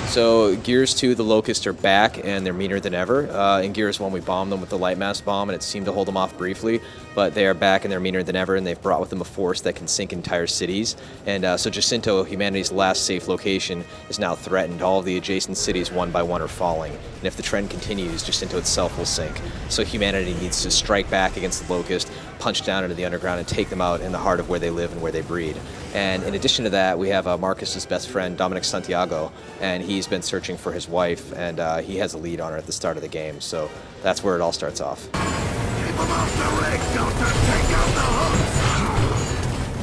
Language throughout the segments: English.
So Gears 2, the Locusts are back, and they're meaner than ever. In Gears 1, we bombed them with the Lightmass bomb, and it seemed to hold them off briefly, but they are back, and they're meaner than ever, and they've brought with them a force that can sink entire cities. And so Jacinto, humanity's last safe location, is now threatened. All of the adjacent cities, one by one, are falling. And if the trend continues, Jacinto itself will sink. So humanity needs to strike back against the Locust, punch down into the underground, and take them out in the heart of where they live and where they breed. And in addition to that, we have Marcus's best friend, Dominic Santiago, and he's been searching for his wife, and he has a lead on her at the start of the game, so that's where it all starts off.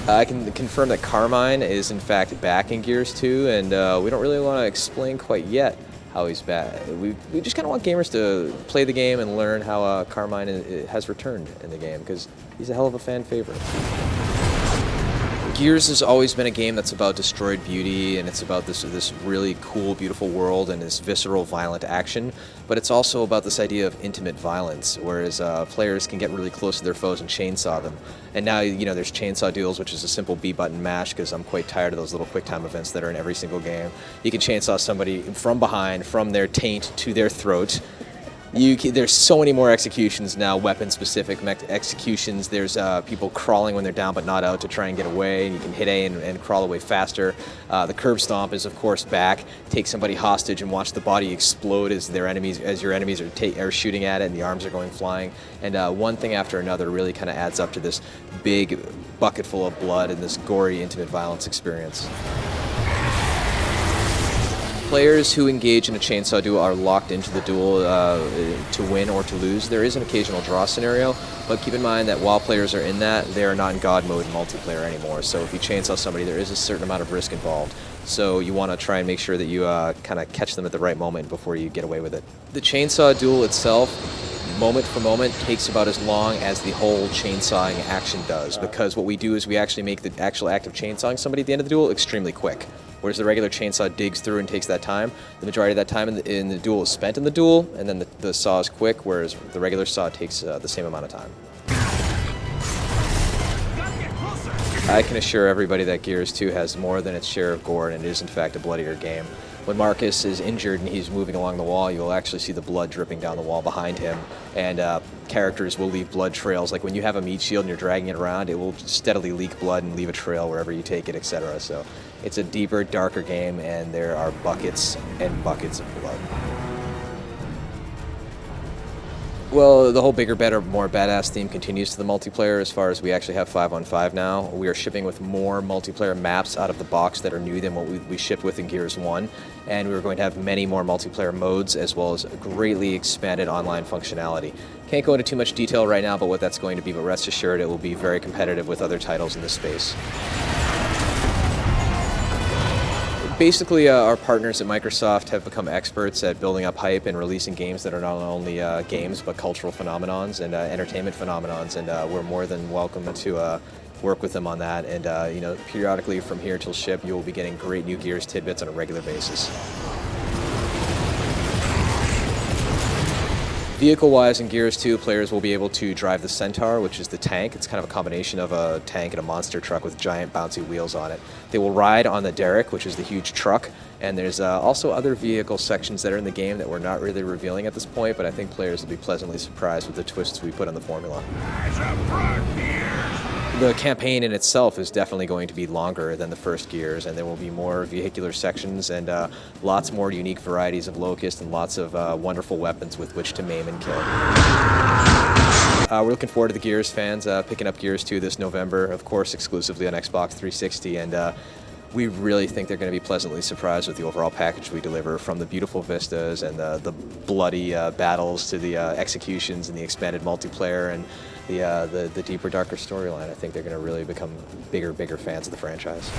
I can confirm that Carmine is in fact back in Gears 2, and we don't really want to explain quite yet how he's back. We just kind of want gamers to play the game and learn how Carmine has returned in the game, because he's a hell of a fan favorite. Gears has always been a game that's about destroyed beauty, and it's about this really cool, beautiful world and this visceral, violent action, but it's also about this idea of intimate violence, whereas players can get really close to their foes and chainsaw them. And now, there's Chainsaw Duels, which is a simple B-button mash, because I'm quite tired of those little quick-time events that are in every single game. You can chainsaw somebody from behind, from their taint to their throat. There's so many more executions now, weapon-specific executions. There's people crawling when they're down but not out to try and get away. And you can hit A and crawl away faster. The curb stomp is, of course, back. Take somebody hostage and watch the body explode as your enemies are shooting at it and the arms are going flying. And one thing after another really kind of adds up to this big bucket full of blood and this gory, intimate violence experience. Players who engage in a chainsaw duel are locked into the duel to win or to lose. There is an occasional draw scenario, but keep in mind that while players are in that, they are not in God mode multiplayer anymore. So if you chainsaw somebody, there is a certain amount of risk involved. So you want to try and make sure that you kind of catch them at the right moment before you get away with it. The chainsaw duel itself, moment for moment, takes about as long as the whole chainsawing action does, because what we do is we actually make the actual act of chainsawing somebody at the end of the duel extremely quick. Whereas the regular chainsaw digs through and takes that time. The majority of that time in the duel is spent in the duel, and then the saw is quick, whereas the regular saw takes the same amount of time. I can assure everybody that Gears 2 has more than its share of gore, and it is in fact a bloodier game. When Marcus is injured and he's moving along the wall, you'll actually see the blood dripping down the wall behind him, and characters will leave blood trails. Like when you have a meat shield and you're dragging it around, it will steadily leak blood and leave a trail wherever you take it, etc. So it's a deeper, darker game, and there are buckets and buckets of blood. Well, the whole bigger, better, more badass theme continues to the multiplayer as far as we actually have 5-on-5 now. We are shipping with more multiplayer maps out of the box that are new than what we shipped with in Gears 1. And we're going to have many more multiplayer modes as well as greatly expanded online functionality. Can't go into too much detail right now about what that's going to be, but rest assured it will be very competitive with other titles in this space. Basically, our partners at Microsoft have become experts at building up hype and releasing games that are not only games but cultural phenomenons and entertainment phenomenons, and we're more than welcome to work with them on that. And periodically from here till ship, you will be getting great new Gears tidbits on a regular basis. Vehicle-wise, in Gears 2, players will be able to drive the Centaur, which is the tank. It's kind of a combination of a tank and a monster truck with giant bouncy wheels on it. They will ride on the Derrick, which is the huge truck, and there's also other vehicle sections that are in the game that we're not really revealing at this point, but I think players will be pleasantly surprised with the twists we put on the formula. The campaign in itself is definitely going to be longer than the first Gears, and there will be more vehicular sections and lots more unique varieties of Locust and lots of wonderful weapons with which to maim and kill. We're looking forward to the Gears fans picking up Gears 2 this November, of course exclusively on Xbox 360, and we really think they're going to be pleasantly surprised with the overall package we deliver, from the beautiful vistas and the bloody battles to the executions and the expanded multiplayer and the deeper, darker storyline. I think they're going to really become bigger fans of the franchise.